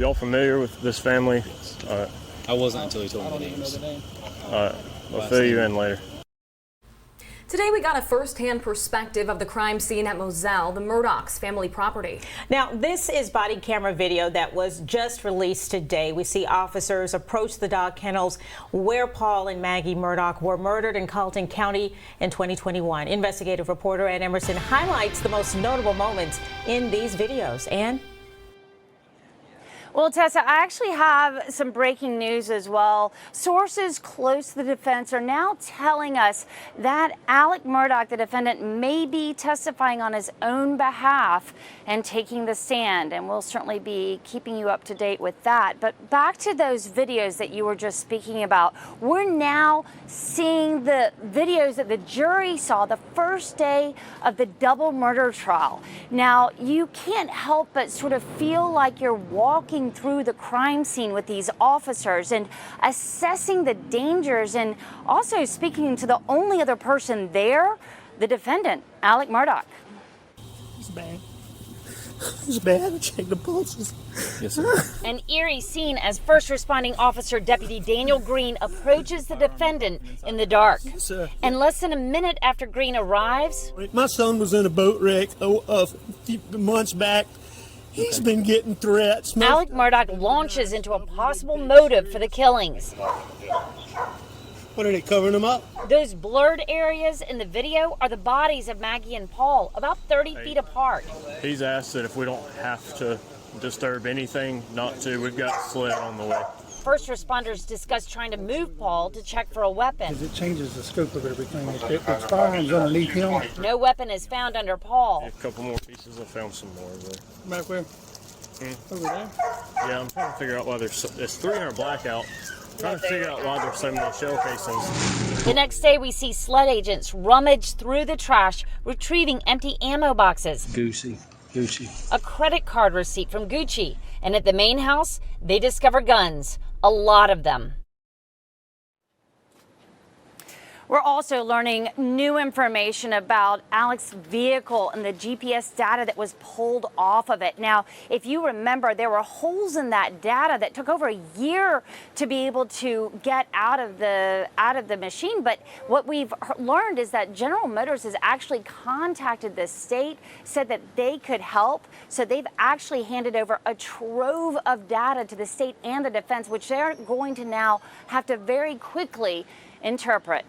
y'all familiar with this family? I wasn't until he told me the names. I'll fill you in later. Today we got a first-hand perspective of the crime scene at Moselle, the Murdaugh's family property. Now, this is body camera video that was just released today. We see officers approach the dog kennels where Paul and Maggie Murdaugh were murdered in Carlton County in 2021. Investigative reporter Ann Emerson highlights the most notable moments in these videos. Ann? Well, Tessa, I actually have some breaking news as well. Sources close to the defense are now telling us that Alec Murdaugh, the defendant, may be testifying on his own behalf and taking the stand. And we'll certainly be keeping you up to date with that. But back to those videos that you were just speaking about. We're now seeing the videos that the jury saw the first day of the double murder trial. Now, you can't help but sort of feel like you're walking through the crime scene with these officers and assessing the dangers and also speaking to the only other person there, the defendant, Alec Murdaugh. It's bad. It's bad. Check the pulses. Yes, sir. An eerie scene as first responding officer Deputy Daniel Green approaches the defendant in the dark. Yes, sir. And less than a minute after Green arrives, My son was in a boat wreck a few months back. He's been getting threats. Alec Murdaugh launches into a possible motive for the killings. What are they covering them up? Those blurred areas in the video are the bodies of Maggie and Paul, about 30 feet apart. He's asked that if we don't have to disturb anything, not to. We've got sled on the way. First responders discuss trying to move Paul to check for a weapon. It changes the scope of everything. If there's firearms underneath him. No weapon is found under Paul. A couple more pieces. I found some more over there. Back where? Over there? Yeah, I'm trying to figure out why there's 3 in our blackout. Trying to figure out why there's so many shell casings. The next day, we see SLED agents rummage through the trash, retrieving empty ammo boxes. Gucci. A credit card receipt from Gucci. And at the main house, they discover guns, a lot of them. We're also learning new information about Alec's vehicle and the GPS data that was pulled off of it. Now, if you remember, there were holes in that data that took over a year to be able to get out of the machine. But what we've learned is that General Motors has actually contacted the state, said that they could help. So they've actually handed over a trove of data to the state and the defense, which they're going to now have to very quickly interpret.